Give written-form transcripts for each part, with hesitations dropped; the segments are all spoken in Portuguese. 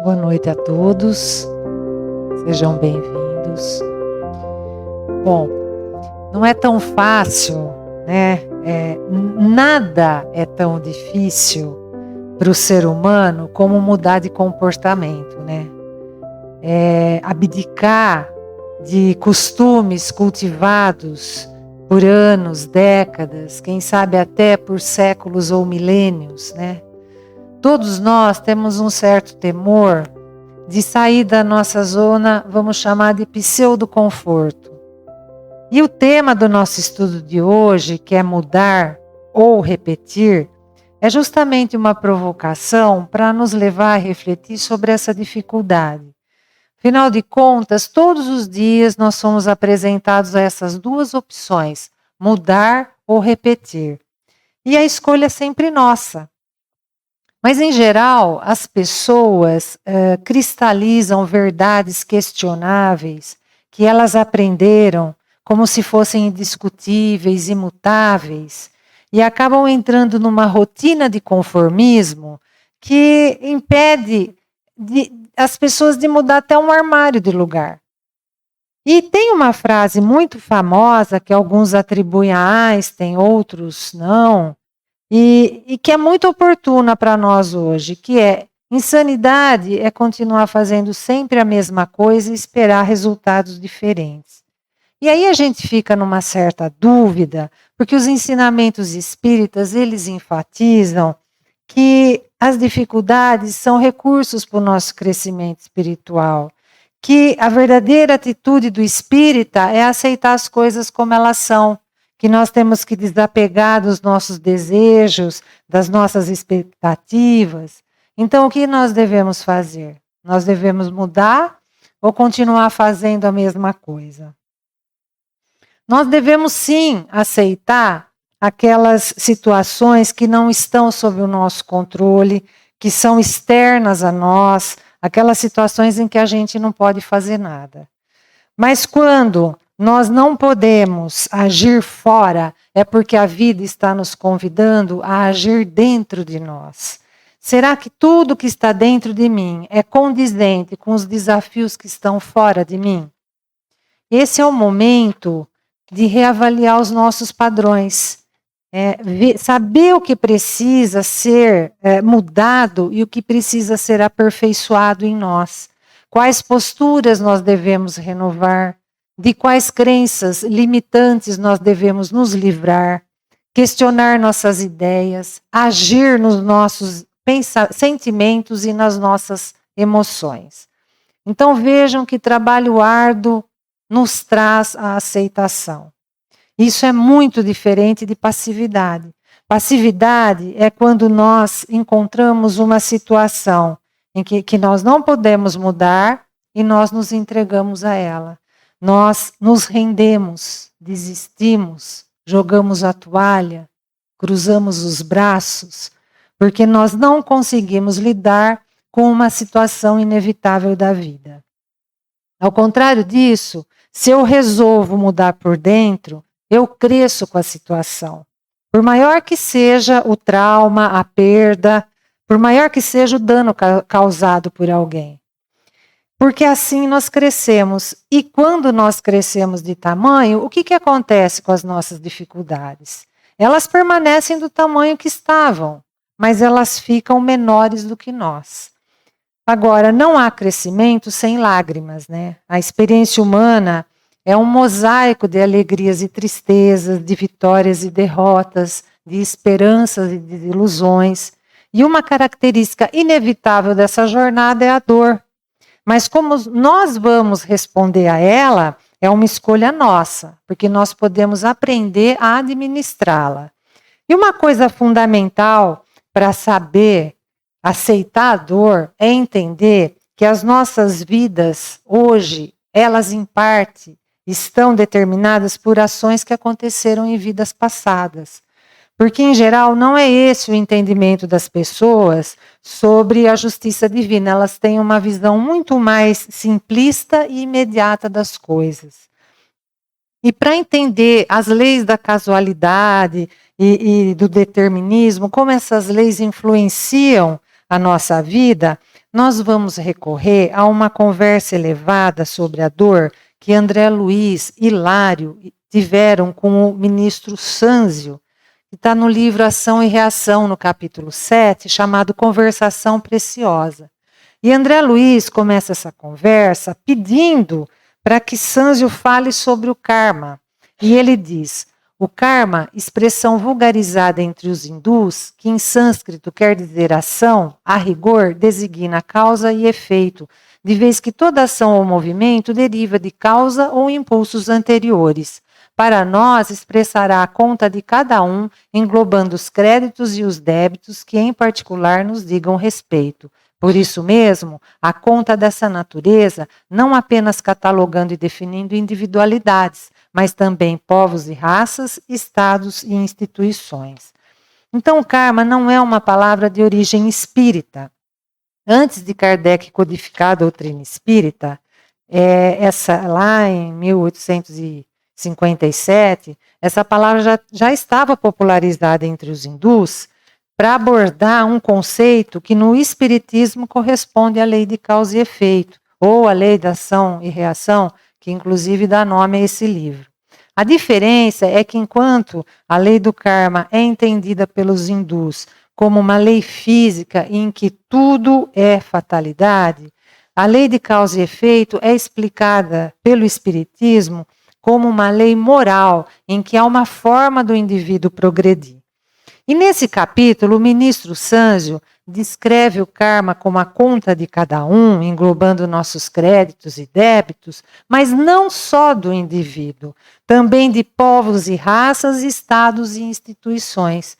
Boa noite a todos, sejam bem-vindos. Bom, não é tão fácil, né? Nada é tão difícil para o ser humano como mudar de comportamento, né? Abdicar de costumes cultivados por anos, décadas, quem sabe até por séculos ou milênios, né? Todos nós temos um certo temor de sair da nossa zona, vamos chamar de pseudo-conforto. E o tema do nosso estudo de hoje, que é mudar ou repetir, é justamente uma provocação para nos levar a refletir sobre essa dificuldade. Afinal de contas, todos os dias nós somos apresentados a essas duas opções, mudar ou repetir. E a escolha é sempre nossa. Mas, em geral, as pessoas cristalizam verdades questionáveis que elas aprenderam como se fossem indiscutíveis, imutáveis, e acabam entrando numa rotina de conformismo que impede as pessoas de mudar até um armário de lugar. E tem uma frase muito famosa que alguns atribuem a Einstein, outros não, e que é muito oportuna para nós hoje, que é: insanidade é continuar fazendo sempre a mesma coisa e esperar resultados diferentes. E aí a gente fica numa certa dúvida, porque os ensinamentos espíritas, eles enfatizam que as dificuldades são recursos para o nosso crescimento espiritual, que a verdadeira atitude do espírita é aceitar as coisas como elas são, que nós temos que desapegar dos nossos desejos, das nossas expectativas. Então, o que nós devemos fazer? Nós devemos mudar ou continuar fazendo a mesma coisa? Nós devemos sim aceitar aquelas situações que não estão sob o nosso controle, que são externas a nós, aquelas situações em que a gente não pode fazer nada. Mas quando nós não podemos agir fora, é porque a vida está nos convidando a agir dentro de nós. Será que tudo que está dentro de mim é condizente com os desafios que estão fora de mim? Esse é o momento de reavaliar os nossos padrões. Saber o que precisa ser mudado e o que precisa ser aperfeiçoado em nós. Quais posturas nós devemos renovar, de quais crenças limitantes nós devemos nos livrar, questionar nossas ideias, agir nos nossos sentimentos e nas nossas emoções. Então vejam que trabalho árduo nos traz a aceitação. Isso é muito diferente de passividade. Passividade é quando nós encontramos uma situação em que nós não podemos mudar e nós nos entregamos a ela. Nós nos rendemos, desistimos, jogamos a toalha, cruzamos os braços, porque nós não conseguimos lidar com uma situação inevitável da vida. Ao contrário disso, se eu resolvo mudar por dentro, eu cresço com a situação. Por maior que seja o trauma, a perda, por maior que seja o dano causado por alguém. Porque assim nós crescemos. E quando nós crescemos de tamanho, o que acontece com as nossas dificuldades? Elas permanecem do tamanho que estavam, mas elas ficam menores do que nós. Agora, não há crescimento sem lágrimas, né? A experiência humana é um mosaico de alegrias e tristezas, de vitórias e derrotas, de esperanças e de ilusões. E uma característica inevitável dessa jornada é a dor. Mas como nós vamos responder a ela, é uma escolha nossa, porque nós podemos aprender a administrá-la. E uma coisa fundamental para saber aceitar a dor é entender que as nossas vidas hoje, elas em parte estão determinadas por ações que aconteceram em vidas passadas. Porque, em geral, não é esse o entendimento das pessoas sobre a justiça divina. Elas têm uma visão muito mais simplista e imediata das coisas. E para entender as leis da casualidade e do determinismo, como essas leis influenciam a nossa vida, nós vamos recorrer a uma conversa elevada sobre a dor que André Luiz e Hilário tiveram com o ministro Sânzio, que está no livro Ação e Reação, no capítulo 7, chamado Conversação Preciosa. E André Luiz começa essa conversa pedindo para que Sânzio fale sobre o karma. E ele diz: o karma, expressão vulgarizada entre os hindus, que em sânscrito quer dizer ação, a rigor designa causa e efeito, de vez que toda ação ou movimento deriva de causa ou impulsos anteriores. Para nós, expressará a conta de cada um, englobando os créditos e os débitos que em particular nos digam respeito. Por isso mesmo, a conta dessa natureza, não apenas catalogando e definindo individualidades, mas também povos e raças, estados e instituições. Então, o karma não é uma palavra de origem espírita. Antes de Kardec codificar a doutrina espírita, lá em 1857, essa palavra já estava popularizada entre os hindus para abordar um conceito que no espiritismo corresponde à lei de causa e efeito, ou à lei da ação e reação, que inclusive dá nome a esse livro. A diferença é que enquanto a lei do karma é entendida pelos hindus como uma lei física em que tudo é fatalidade, a lei de causa e efeito é explicada pelo espiritismo como uma lei moral em que há uma forma do indivíduo progredir. E nesse capítulo, o ministro Sânzio descreve o karma como a conta de cada um, englobando nossos créditos e débitos, mas não só do indivíduo, também de povos e raças, estados e instituições.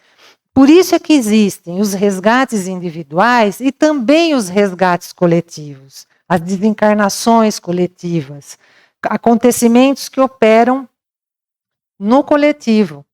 Por isso é que existem os resgates individuais e também os resgates coletivos, as desencarnações coletivas, acontecimentos que operam no coletivo,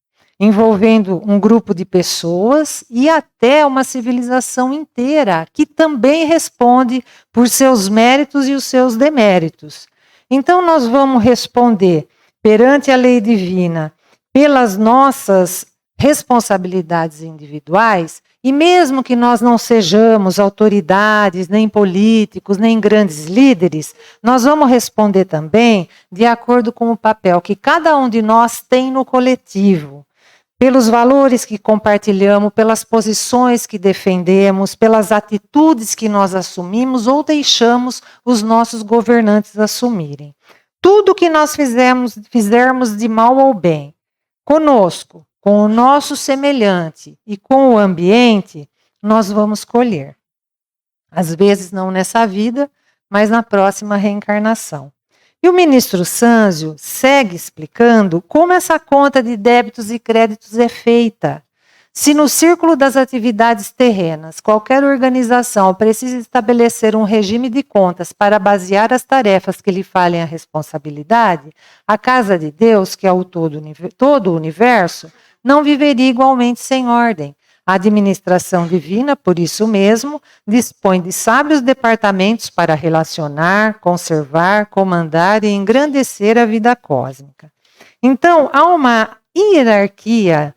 envolvendo um grupo de pessoas e até uma civilização inteira, que também responde por seus méritos e os seus deméritos. Então, nós vamos responder perante a lei divina pelas nossas responsabilidades individuais, e mesmo que nós não sejamos autoridades, nem políticos, nem grandes líderes, nós vamos responder também de acordo com o papel que cada um de nós tem no coletivo, pelos valores que compartilhamos, pelas posições que defendemos, pelas atitudes que nós assumimos ou deixamos os nossos governantes assumirem. Tudo que nós fizermos de mal ou bem, conosco, com o nosso semelhante e com o ambiente, nós vamos colher. Às vezes não nessa vida, mas na próxima reencarnação. E o ministro Sânzio segue explicando como essa conta de débitos e créditos é feita. Se no círculo das atividades terrenas, qualquer organização precisa estabelecer um regime de contas para basear as tarefas que lhe falem a responsabilidade, a casa de Deus, que é o todo o universo, não viveria igualmente sem ordem. A administração divina, por isso mesmo, dispõe de sábios departamentos para relacionar, conservar, comandar e engrandecer a vida cósmica. Então, há uma hierarquia,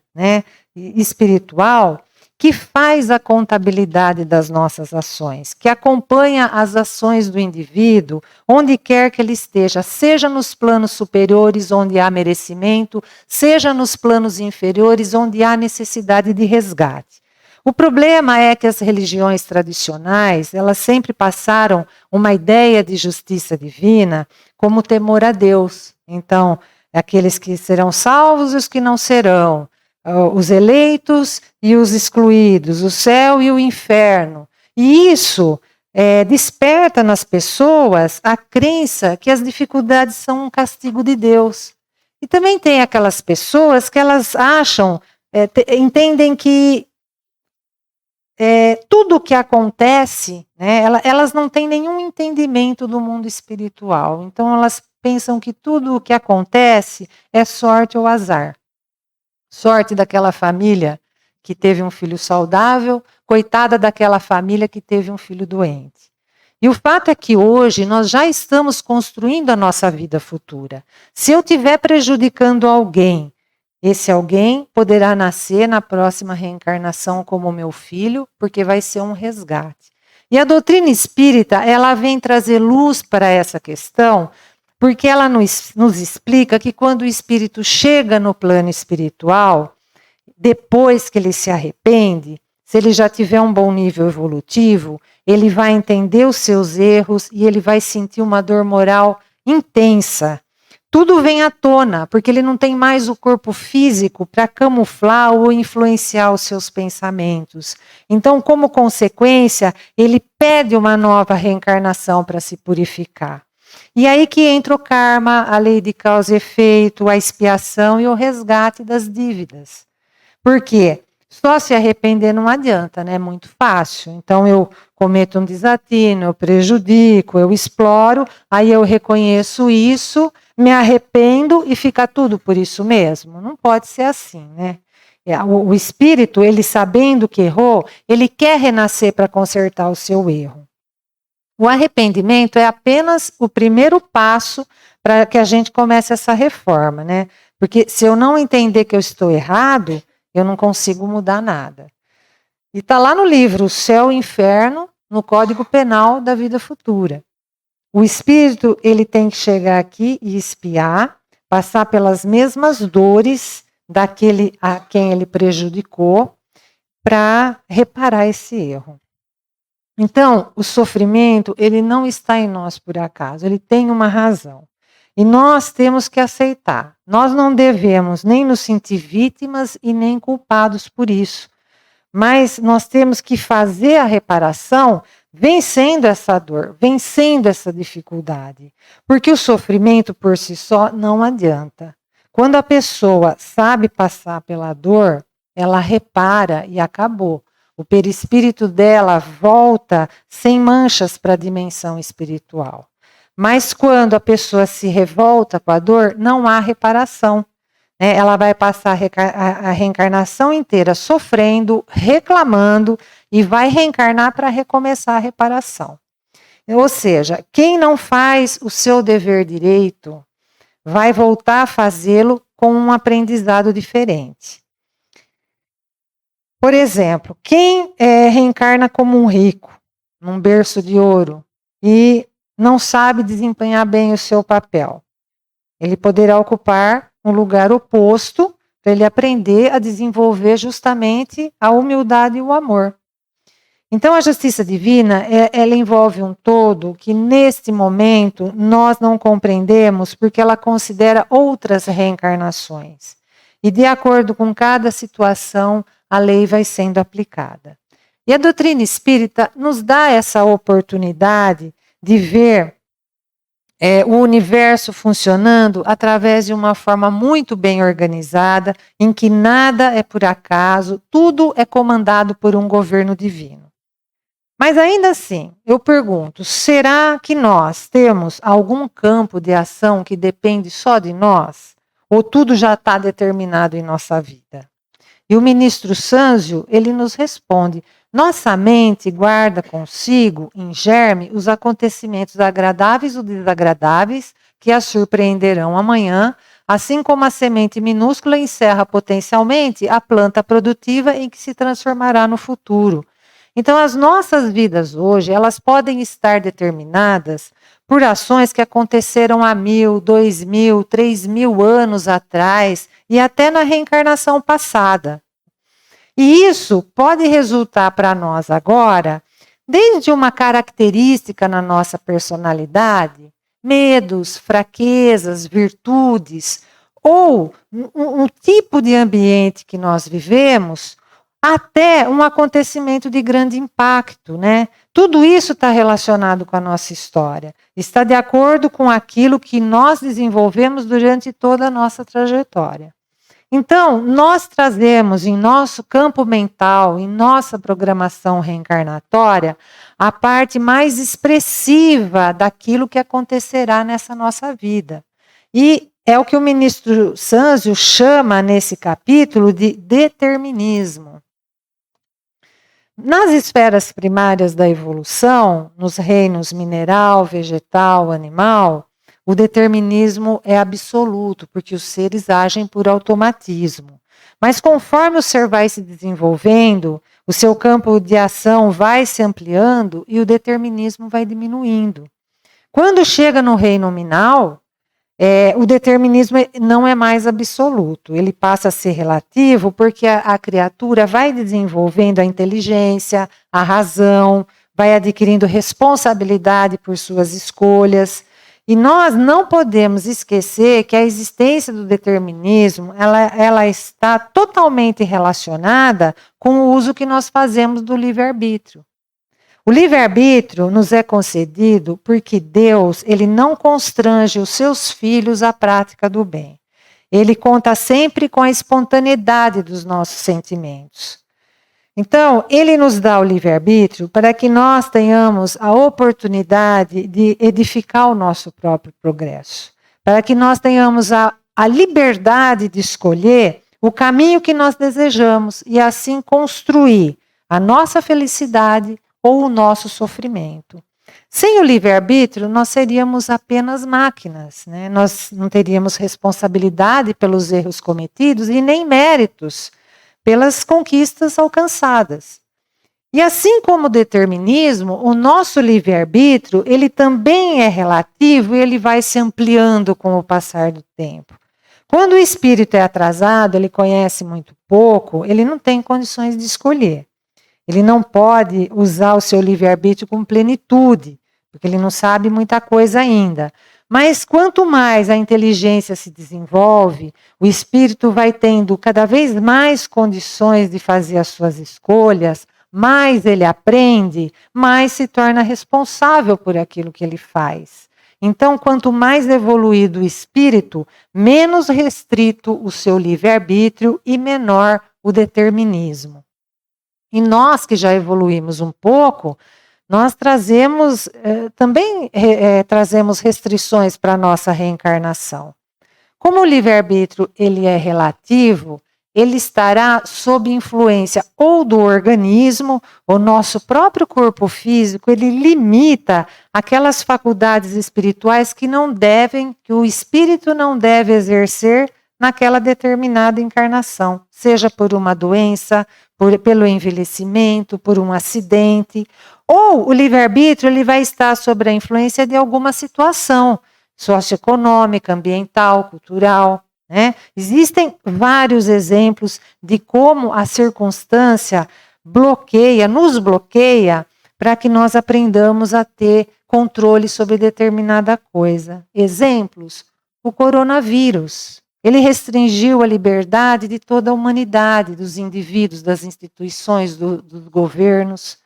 espiritual que faz a contabilidade das nossas ações, que acompanha as ações do indivíduo, onde quer que ele esteja, seja nos planos superiores, onde há merecimento, seja nos planos inferiores, onde há necessidade de resgate. O problema é que as religiões tradicionais, elas sempre passaram uma ideia de justiça divina como temor a Deus. Então, aqueles que serão salvos e os que não serão, os eleitos e os excluídos, o céu e o inferno. E isso desperta nas pessoas a crença que as dificuldades são um castigo de Deus. E também tem aquelas pessoas que elas acham, entendem que tudo o que acontece, elas não têm nenhum entendimento do mundo espiritual. Então elas pensam que tudo o que acontece é sorte ou azar. Sorte daquela família que teve um filho saudável, coitada daquela família que teve um filho doente. E o fato é que hoje nós já estamos construindo a nossa vida futura. Se eu estiver prejudicando alguém, esse alguém poderá nascer na próxima reencarnação como meu filho, porque vai ser um resgate. E a doutrina espírita, ela vem trazer luz para essa questão, porque ela nos explica que quando o espírito chega no plano espiritual, depois que ele se arrepende, se ele já tiver um bom nível evolutivo, ele vai entender os seus erros e ele vai sentir uma dor moral intensa. Tudo vem à tona, porque ele não tem mais o corpo físico para camuflar ou influenciar os seus pensamentos. Então, como consequência, ele pede uma nova reencarnação para se purificar. E aí que entra o karma, a lei de causa e efeito, a expiação e o resgate das dívidas. Por quê? Só se arrepender não adianta, né? É muito fácil. Então eu cometo um desatino, eu prejudico, eu exploro, aí eu reconheço isso, me arrependo e fica tudo por isso mesmo. Não pode ser assim, né? O espírito, ele sabendo que errou, ele quer renascer para consertar o seu erro. O arrependimento é apenas o primeiro passo para que a gente comece essa reforma, né? Porque se eu não entender que eu estou errado, eu não consigo mudar nada. E está lá no livro O Céu e o Inferno, no Código Penal da Vida Futura. O espírito, ele tem que chegar aqui e expiar, passar pelas mesmas dores daquele a quem ele prejudicou, para reparar esse erro. Então, o sofrimento, ele não está em nós por acaso, ele tem uma razão. E nós temos que aceitar. Nós não devemos nem nos sentir vítimas e nem culpados por isso. Mas nós temos que fazer a reparação vencendo essa dor, vencendo essa dificuldade. Porque o sofrimento por si só não adianta. Quando a pessoa sabe passar pela dor, ela repara e acabou. O perispírito dela volta sem manchas para a dimensão espiritual. Mas quando a pessoa se revolta com a dor, não há reparação. Né? Ela vai passar a reencarnação inteira sofrendo, reclamando e vai reencarnar para recomeçar a reparação. Ou seja, quem não faz o seu dever direito vai voltar a fazê-lo com um aprendizado diferente. Por exemplo, quem reencarna como um rico, num berço de ouro, e não sabe desempenhar bem o seu papel, ele poderá ocupar um lugar oposto para ele aprender a desenvolver justamente a humildade e o amor. Então, a justiça divina, ela envolve um todo que, neste momento, nós não compreendemos porque ela considera outras reencarnações. E, de acordo com cada situação, a lei vai sendo aplicada. E a doutrina espírita nos dá essa oportunidade de ver o universo funcionando através de uma forma muito bem organizada, em que nada é por acaso, tudo é comandado por um governo divino. Mas ainda assim, eu pergunto, será que nós temos algum campo de ação que depende só de nós? Ou tudo já está determinado em nossa vida? E o ministro Sânzio, ele nos responde, nossa mente guarda consigo, em germe, os acontecimentos agradáveis ou desagradáveis que a surpreenderão amanhã, assim como a semente minúscula encerra potencialmente a planta produtiva em que se transformará no futuro. Então, as nossas vidas hoje, elas podem estar determinadas por ações que aconteceram há 1000, 2000, 3000 anos atrás e até na reencarnação passada. E isso pode resultar para nós agora, desde uma característica na nossa personalidade, medos, fraquezas, virtudes, ou um tipo de ambiente que nós vivemos, até um acontecimento de grande impacto, né? Tudo isso está relacionado com a nossa história. Está de acordo com aquilo que nós desenvolvemos durante toda a nossa trajetória. Então, nós trazemos em nosso campo mental, em nossa programação reencarnatória, a parte mais expressiva daquilo que acontecerá nessa nossa vida. E é o que o ministro Sânzio chama nesse capítulo de determinismo. Nas esferas primárias da evolução, nos reinos mineral, vegetal, animal, o determinismo é absoluto, porque os seres agem por automatismo. Mas conforme o ser vai se desenvolvendo, o seu campo de ação vai se ampliando e o determinismo vai diminuindo. Quando chega no reino nominal, o determinismo não é mais absoluto, ele passa a ser relativo porque a criatura vai desenvolvendo a inteligência, a razão, vai adquirindo responsabilidade por suas escolhas. E nós não podemos esquecer que a existência do determinismo, ela está totalmente relacionada com o uso que nós fazemos do livre-arbítrio. O livre-arbítrio nos é concedido porque Deus, ele não constrange os seus filhos à prática do bem. Ele conta sempre com a espontaneidade dos nossos sentimentos. Então, ele nos dá o livre-arbítrio para que nós tenhamos a oportunidade de edificar o nosso próprio progresso. Para que nós tenhamos a liberdade de escolher o caminho que nós desejamos e assim construir a nossa felicidade ou o nosso sofrimento. Sem o livre-arbítrio, nós seríamos apenas máquinas, né? Nós não teríamos responsabilidade pelos erros cometidos e nem méritos pelas conquistas alcançadas. E assim como o determinismo, o nosso livre-arbítrio, ele também é relativo e ele vai se ampliando com o passar do tempo. Quando o espírito é atrasado, ele conhece muito pouco, ele não tem condições de escolher. Ele não pode usar o seu livre-arbítrio com plenitude, porque ele não sabe muita coisa ainda. Mas quanto mais a inteligência se desenvolve, o espírito vai tendo cada vez mais condições de fazer as suas escolhas, mais ele aprende, mais se torna responsável por aquilo que ele faz. Então, quanto mais evoluído o espírito, menos restrito o seu livre-arbítrio e menor o determinismo. E nós que já evoluímos um pouco, nós trazemos também trazemos restrições para a nossa reencarnação. Como o livre-arbítrio ele é relativo, ele estará sob influência ou do organismo, o nosso próprio corpo físico, ele limita aquelas faculdades espirituais que o espírito não deve exercer naquela determinada encarnação, seja por uma doença, pelo envelhecimento, por um acidente, ou o livre-arbítrio ele vai estar sob a influência de alguma situação socioeconômica, ambiental, cultural. Né? Existem vários exemplos de como a circunstância nos bloqueia para que nós aprendamos a ter controle sobre determinada coisa. Exemplos, o coronavírus. Ele restringiu a liberdade de toda a humanidade, dos indivíduos, das instituições, dos governos.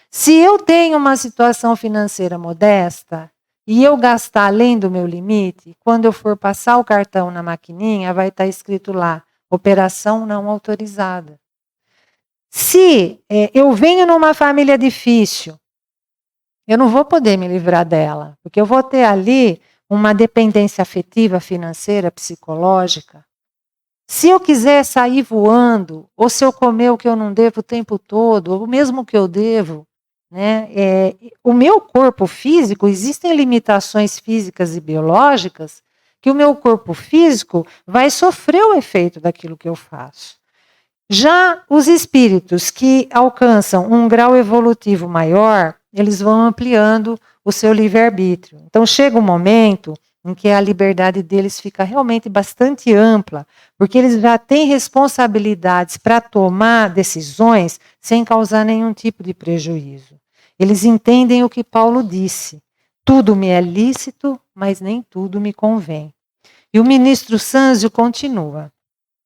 Se eu tenho uma situação financeira modesta e eu gastar além do meu limite, quando eu for passar o cartão na maquininha, vai estar escrito lá, operação não autorizada. Se eu venho numa família difícil, eu não vou poder me livrar dela, porque eu vou ter ali uma dependência afetiva, financeira, psicológica. Se eu quiser sair voando, ou se eu comer o que eu não devo o tempo todo, ou mesmo o que eu devo, né, o meu corpo físico, existem limitações físicas e biológicas que o meu corpo físico vai sofrer o efeito daquilo que eu faço. Já os espíritos que alcançam um grau evolutivo maior, eles vão ampliando o seu livre-arbítrio. Então chega um momento em que a liberdade deles fica realmente bastante ampla, porque eles já têm responsabilidades para tomar decisões sem causar nenhum tipo de prejuízo. Eles entendem o que Paulo disse: tudo me é lícito, mas nem tudo me convém. E o ministro Sanzio continua: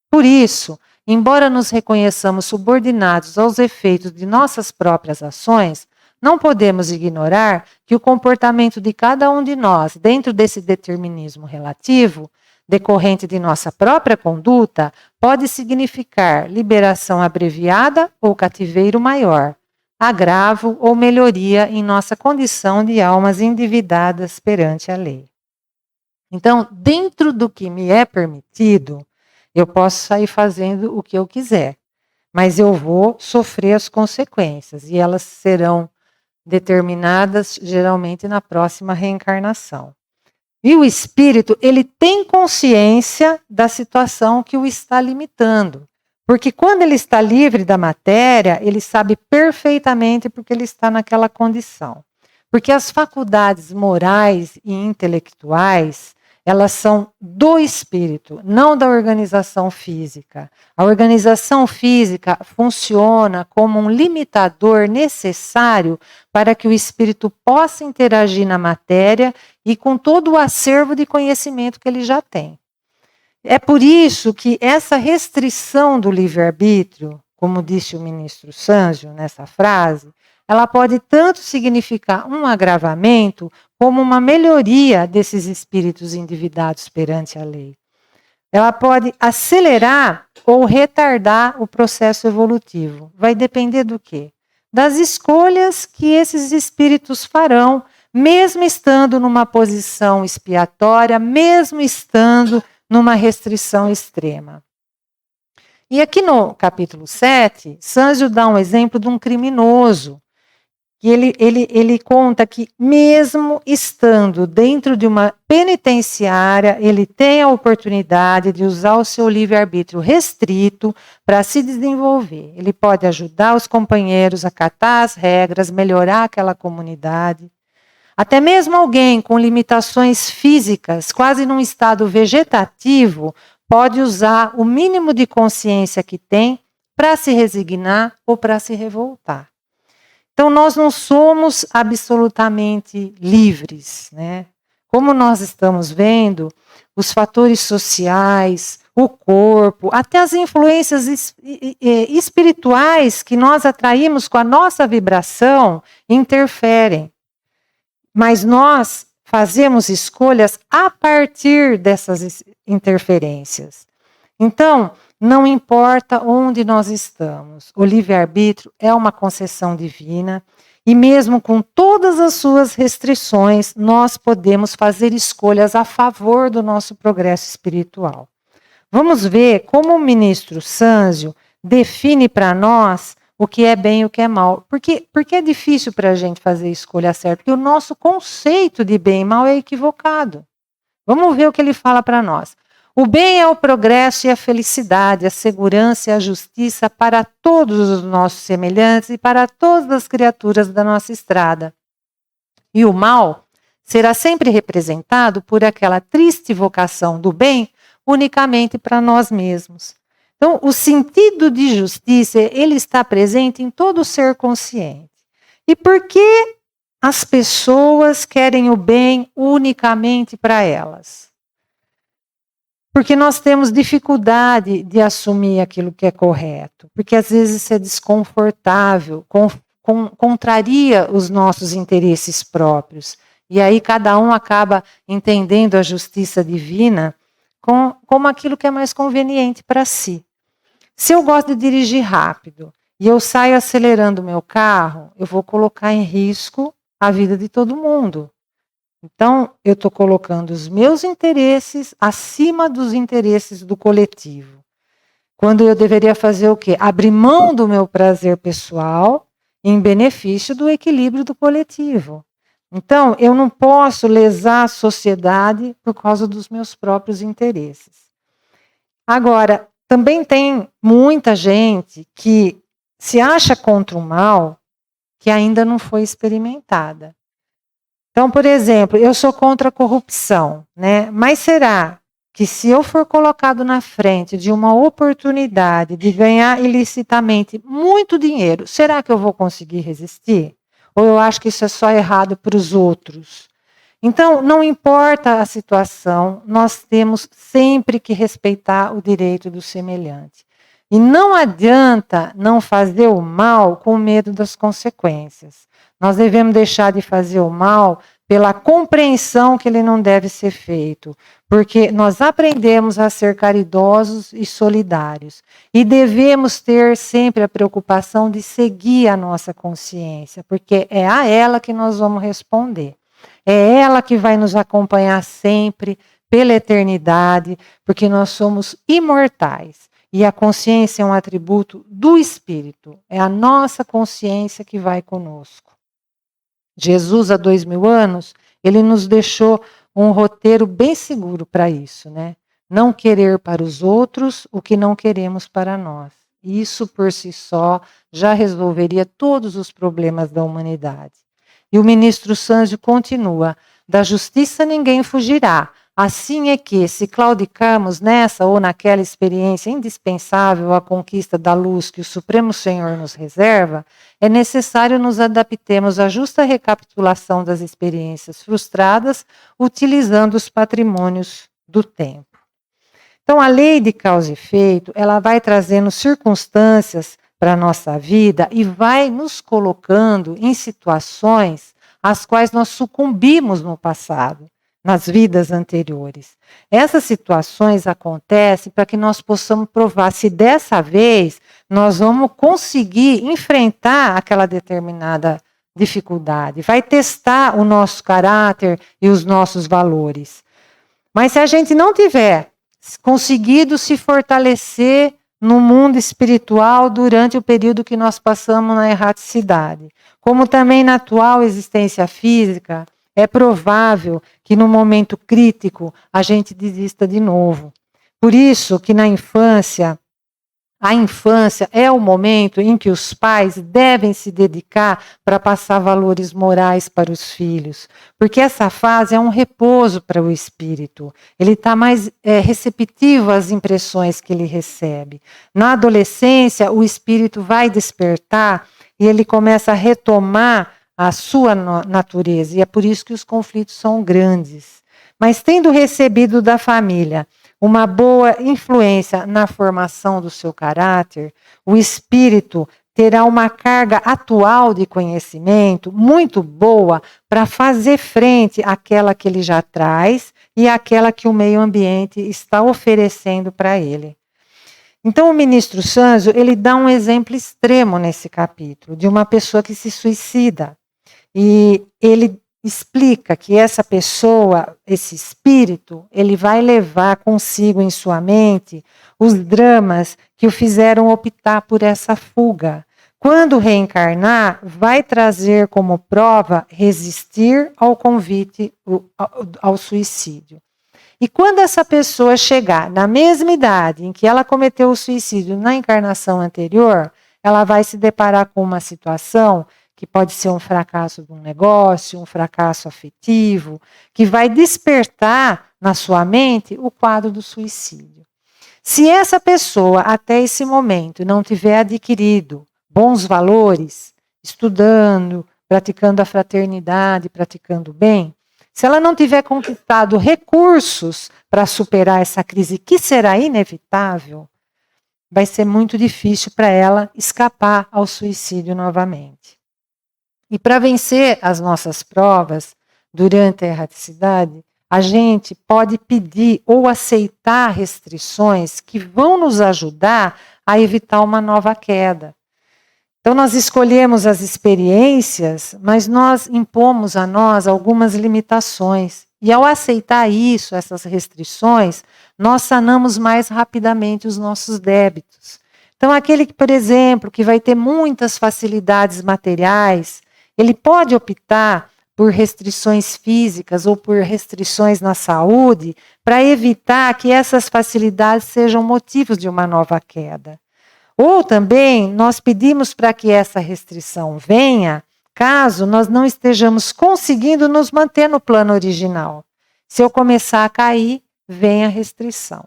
por isso, embora nos reconheçamos subordinados aos efeitos de nossas próprias ações, não podemos ignorar que o comportamento de cada um de nós, dentro desse determinismo relativo, decorrente de nossa própria conduta, pode significar liberação abreviada ou cativeiro maior, agravo ou melhoria em nossa condição de almas endividadas perante a lei. Então, dentro do que me é permitido, eu posso sair fazendo o que eu quiser, mas eu vou sofrer as consequências e elas serão determinadas geralmente na próxima reencarnação. E o espírito, ele tem consciência da situação que o está limitando. Porque quando ele está livre da matéria, ele sabe perfeitamente porque ele está naquela condição. Porque as faculdades morais e intelectuais, elas são do espírito, não da organização física. A organização física funciona como um limitador necessário para que o espírito possa interagir na matéria e com todo o acervo de conhecimento que ele já tem. É por isso que essa restrição do livre-arbítrio, como disse o ministro Sanzio nessa frase, ela pode tanto significar um agravamento como uma melhoria desses espíritos endividados perante a lei. Ela pode acelerar ou retardar o processo evolutivo. Vai depender do quê? Das escolhas que esses espíritos farão, mesmo estando numa posição expiatória, mesmo estando numa restrição extrema. E aqui no capítulo 7, Sanzio dá um exemplo de um criminoso, que ele conta que mesmo estando dentro de uma penitenciária, ele tem a oportunidade de usar o seu livre-arbítrio restrito para se desenvolver. Ele pode ajudar os companheiros a acatar as regras, melhorar aquela comunidade. Até mesmo alguém com limitações físicas, quase num estado vegetativo, pode usar o mínimo de consciência que tem para se resignar ou para se revoltar. Então, nós não somos absolutamente livres, né? Como nós estamos vendo, os fatores sociais, o corpo, até as influências espirituais que nós atraímos com a nossa vibração interferem. Mas nós fazemos escolhas a partir dessas interferências. Então, não importa onde nós estamos, o livre-arbítrio é uma concessão divina e mesmo com todas as suas restrições, nós podemos fazer escolhas a favor do nosso progresso espiritual. Vamos ver como o ministro Sanzio define para nós o que é bem e o que é mal. Porque é difícil para a gente fazer a escolha certa, porque o nosso conceito de bem e mal é equivocado. Vamos ver o que ele fala para nós. O bem é o progresso e a felicidade, a segurança e a justiça para todos os nossos semelhantes e para todas as criaturas da nossa estrada. E o mal será sempre representado por aquela triste vocação do bem unicamente para nós mesmos. Então, o sentido de justiça, ele está presente em todo ser consciente. E por que as pessoas querem o bem unicamente para elas? Porque nós temos dificuldade de assumir aquilo que é correto, porque às vezes isso é desconfortável, contraria os nossos interesses próprios. E aí cada um acaba entendendo a justiça divina como aquilo que é mais conveniente para si. Se eu gosto de dirigir rápido e eu saio acelerando o meu carro, eu vou colocar em risco a vida de todo mundo. Então, eu estou colocando os meus interesses acima dos interesses do coletivo. Quando eu deveria fazer o quê? Abrir mão do meu prazer pessoal em benefício do equilíbrio do coletivo. Então, eu não posso lesar a sociedade por causa dos meus próprios interesses. Agora, também tem muita gente que se acha contra o mal que ainda não foi experimentada. Então, por exemplo, eu sou contra a corrupção, né? Mas será que se eu for colocado na frente de uma oportunidade de ganhar ilicitamente muito dinheiro, será que eu vou conseguir resistir? Ou eu acho que isso é só errado para os outros? Então, não importa a situação, nós temos sempre que respeitar o direito do semelhante. E não adianta não fazer o mal com medo das consequências. Nós devemos deixar de fazer o mal pela compreensão que ele não deve ser feito, porque nós aprendemos a ser caridosos e solidários. E devemos ter sempre a preocupação de seguir a nossa consciência, porque é a ela que nós vamos responder. É ela que vai nos acompanhar sempre, pela eternidade, porque nós somos imortais. E a consciência é um atributo do Espírito. É a nossa consciência que vai conosco. Jesus, há 2000 anos, ele nos deixou um roteiro bem seguro para isso, né? não querer para os outros o que não queremos para nós. Isso por si só já resolveria todos os problemas da humanidade. E o ministro Sanzio continua: da justiça ninguém fugirá. Assim é que, se claudicamos nessa ou naquela experiência indispensável à conquista da luz que o Supremo Senhor nos reserva, é necessário nos adaptemos à justa recapitulação das experiências frustradas, utilizando os patrimônios do tempo. Então, a lei de causa e efeito, ela vai trazendo circunstâncias para a nossa vida e vai nos colocando em situações às quais nós sucumbimos no passado, nas vidas anteriores. Essas situações acontecem para que nós possamos provar se dessa vez nós vamos conseguir enfrentar aquela determinada dificuldade. Vai testar o nosso caráter e os nossos valores. Mas se a gente não tiver conseguido se fortalecer no mundo espiritual durante o período que nós passamos na erraticidade, como também na atual existência física, é provável que no momento crítico a gente desista de novo. Por isso que na infância, a infância é o momento em que os pais devem se dedicar para passar valores morais para os filhos, porque essa fase é um repouso para o espírito. Ele está mais receptivo às impressões que ele recebe. Na adolescência, o espírito vai despertar e ele começa a retomar a sua natureza, e é por isso que os conflitos são grandes. Mas tendo recebido da família uma boa influência na formação do seu caráter, o espírito terá uma carga atual de conhecimento muito boa para fazer frente àquela que ele já traz e àquela que o meio ambiente está oferecendo para ele. Então o ministro Sanzio, ele dá um exemplo extremo nesse capítulo, de uma pessoa que se suicida. E ele explica que essa pessoa, esse espírito, ele vai levar consigo em sua mente os dramas que o fizeram optar por essa fuga. Quando reencarnar, vai trazer como prova resistir ao convite ao suicídio. E quando essa pessoa chegar na mesma idade em que ela cometeu o suicídio na encarnação anterior, ela vai se deparar com uma situação que pode ser um fracasso de um negócio, um fracasso afetivo, que vai despertar na sua mente o quadro do suicídio. Se essa pessoa, até esse momento, não tiver adquirido bons valores, estudando, praticando a fraternidade, praticando o bem, se ela não tiver conquistado recursos para superar essa crise, que será inevitável, vai ser muito difícil para ela escapar ao suicídio novamente. E para vencer as nossas provas durante a erraticidade, a gente pode pedir ou aceitar restrições que vão nos ajudar a evitar uma nova queda. Então nós escolhemos as experiências, mas nós impomos a nós algumas limitações. E ao aceitar isso, essas restrições, nós sanamos mais rapidamente os nossos débitos. Então aquele que, por exemplo, que vai ter muitas facilidades materiais, ele pode optar por restrições físicas ou por restrições na saúde para evitar que essas facilidades sejam motivos de uma nova queda. Ou também nós pedimos para que essa restrição venha caso nós não estejamos conseguindo nos manter no plano original. Se eu começar a cair, vem a restrição.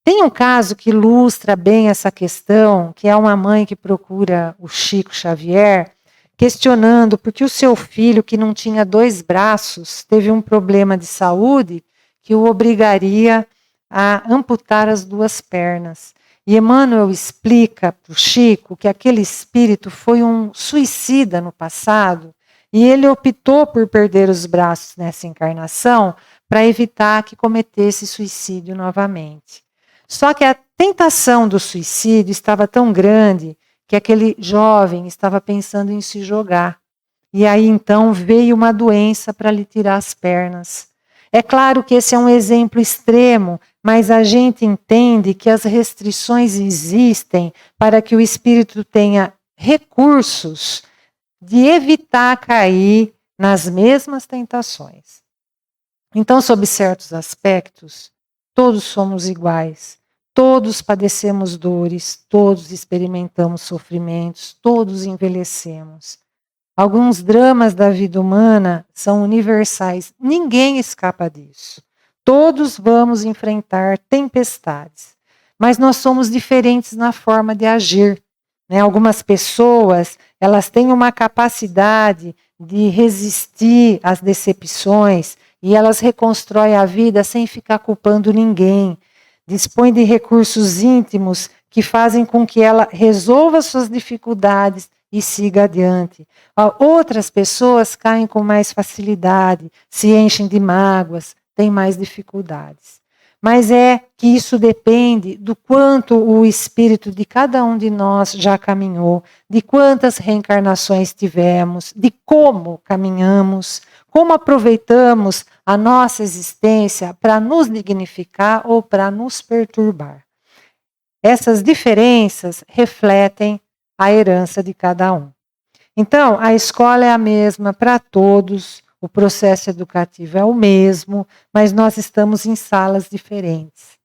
Tem um caso que ilustra bem essa questão, que é uma mãe que procura o Chico Xavier, questionando porque o seu filho, que não tinha 2 braços, teve um problema de saúde que o obrigaria a amputar as 2 pernas. E Emmanuel explica para o Chico que aquele espírito foi um suicida no passado e ele optou por perder os braços nessa encarnação para evitar que cometesse suicídio novamente. Só que a tentação do suicídio estava tão grande que aquele jovem estava pensando em se jogar. E aí então veio uma doença para lhe tirar as pernas. É claro que esse é um exemplo extremo, mas a gente entende que as restrições existem para que o espírito tenha recursos de evitar cair nas mesmas tentações. Então, sob certos aspectos, todos somos iguais. Todos padecemos dores, todos experimentamos sofrimentos, todos envelhecemos. Alguns dramas da vida humana são universais, ninguém escapa disso. Todos vamos enfrentar tempestades, mas nós somos diferentes na forma de agir. Algumas pessoas, elas têm uma capacidade de resistir às decepções e elas reconstroem a vida sem ficar culpando ninguém. Dispõe de recursos íntimos que fazem com que ela resolva suas dificuldades e siga adiante. Outras pessoas caem com mais facilidade, se enchem de mágoas, têm mais dificuldades. Mas é que isso depende do quanto o espírito de cada um de nós já caminhou, de quantas reencarnações tivemos, de como caminhamos, como aproveitamos a nossa existência para nos dignificar ou para nos perturbar. Essas diferenças refletem a herança de cada um. Então, a escola é a mesma para todos, o processo educativo é o mesmo, mas nós estamos em salas diferentes.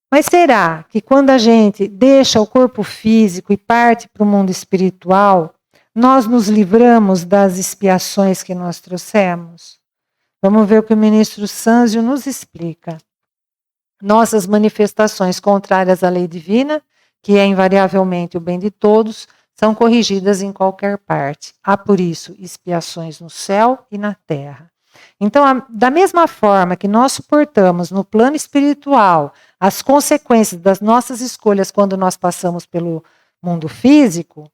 Mas será que quando a gente deixa o corpo físico e parte para o mundo espiritual, nós nos livramos das expiações que nós trouxemos? Vamos ver o que o ministro Sanzio nos explica. Nossas manifestações contrárias à lei divina, que é invariavelmente o bem de todos, são corrigidas em qualquer parte. Há, por isso, expiações no céu e na terra. Então, da mesma forma que nós suportamos no plano espiritual as consequências das nossas escolhas quando nós passamos pelo mundo físico,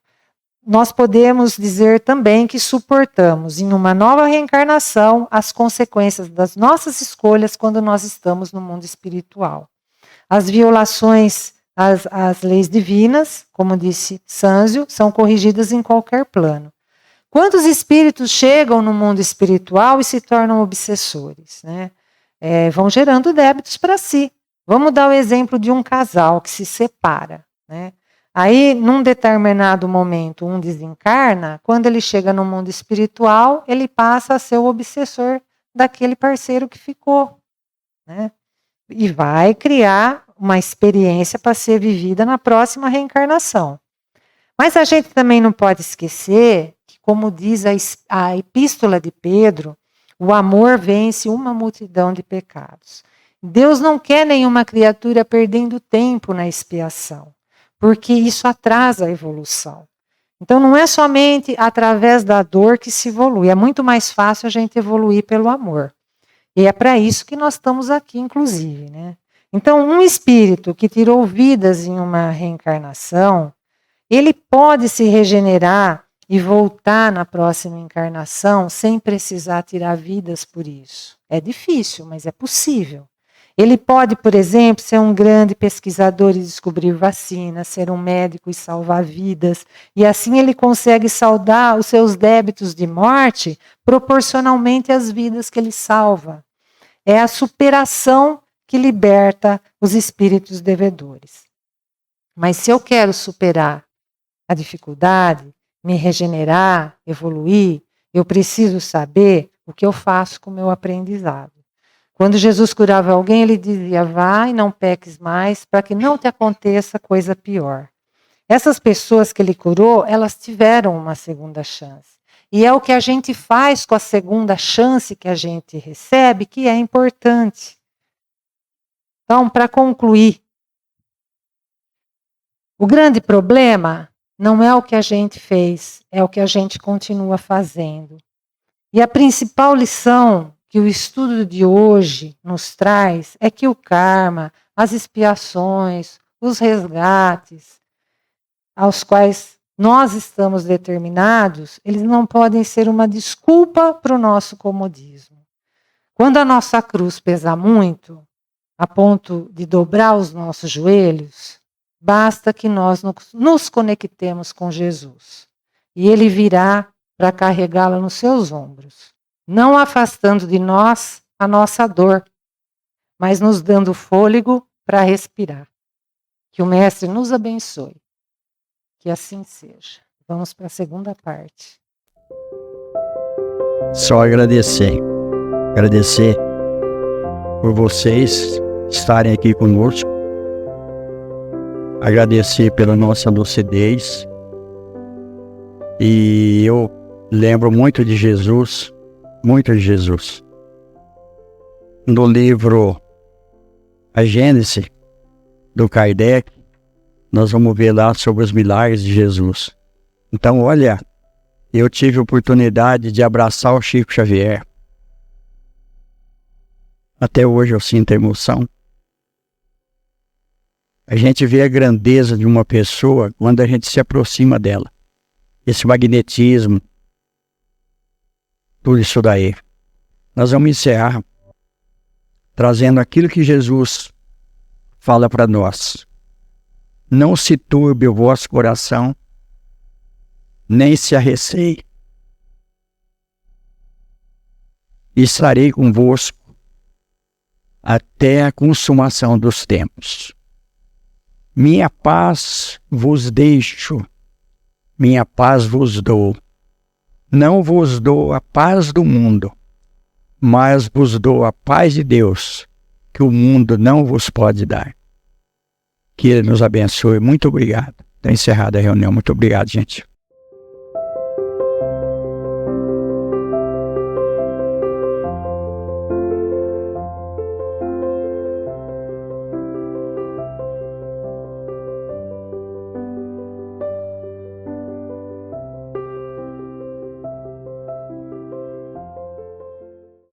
nós podemos dizer também que suportamos em uma nova reencarnação as consequências das nossas escolhas quando nós estamos no mundo espiritual. As violações às leis divinas, como disse Sanzio, são corrigidas em qualquer plano. Quantos espíritos chegam no mundo espiritual e se tornam obsessores? Vão gerando débitos para si. Vamos dar o exemplo de um casal que se separa. Aí, num determinado momento, um desencarna, quando ele chega no mundo espiritual, ele passa a ser o obsessor daquele parceiro que ficou. E vai criar uma experiência para ser vivida na próxima reencarnação. Mas a gente também não pode esquecer que, como diz a epístola de Pedro, o amor vence uma multidão de pecados. Deus não quer nenhuma criatura perdendo tempo na expiação, porque isso atrasa a evolução. Então não é somente através da dor que se evolui, é muito mais fácil a gente evoluir pelo amor. E é para isso que nós estamos aqui, inclusive. Então, um espírito que tirou vidas em uma reencarnação, ele pode se regenerar e voltar na próxima encarnação sem precisar tirar vidas por isso. É difícil, mas é possível. Ele pode, por exemplo, ser um grande pesquisador e descobrir vacinas, ser um médico e salvar vidas, e assim ele consegue saldar os seus débitos de morte proporcionalmente às vidas que ele salva. É a superação que liberta os espíritos devedores. Mas se eu quero superar a dificuldade, me regenerar, evoluir, eu preciso saber o que eu faço com o meu aprendizado. Quando Jesus curava alguém, ele dizia: vai, não peques mais, para que não te aconteça coisa pior. Essas pessoas que ele curou, elas tiveram uma segunda chance. E é o que a gente faz com a segunda chance que a gente recebe que é importante. Então, para concluir, o grande problema não é o que a gente fez, é o que a gente continua fazendo. E a principal lição que o estudo de hoje nos traz é que o karma, as expiações, os resgates aos quais nós estamos determinados, eles não podem ser uma desculpa para o nosso comodismo. Quando a nossa cruz pesa muito, a ponto de dobrar os nossos joelhos, basta que nós nos conectemos com Jesus. E Ele virá para carregá-la nos seus ombros, não afastando de nós a nossa dor, mas nos dando fôlego para respirar. Que o Mestre nos abençoe. Que assim seja. Vamos para a segunda parte. Só agradecer. Agradecer por vocês estarem aqui conosco. Agradecer pela nossa lucidez. E eu lembro muito de Jesus, muito de Jesus. No livro A Gênese, do Kardec, nós vamos ver lá sobre os milagres de Jesus. Então, olha, eu tive a oportunidade de abraçar o Chico Xavier. Até hoje eu sinto emoção. A gente vê a grandeza de uma pessoa quando a gente se aproxima dela. Esse magnetismo, tudo isso daí. Nós vamos encerrar trazendo aquilo que Jesus fala para nós. Não se turbe o vosso coração, nem se arreceie. Estarei convosco até a consumação dos tempos. Minha paz vos deixo, minha paz vos dou. Não vos dou a paz do mundo, mas vos dou a paz de Deus, que o mundo não vos pode dar. Que Ele nos abençoe. Muito obrigado. Está encerrada a reunião. Muito obrigado, gente.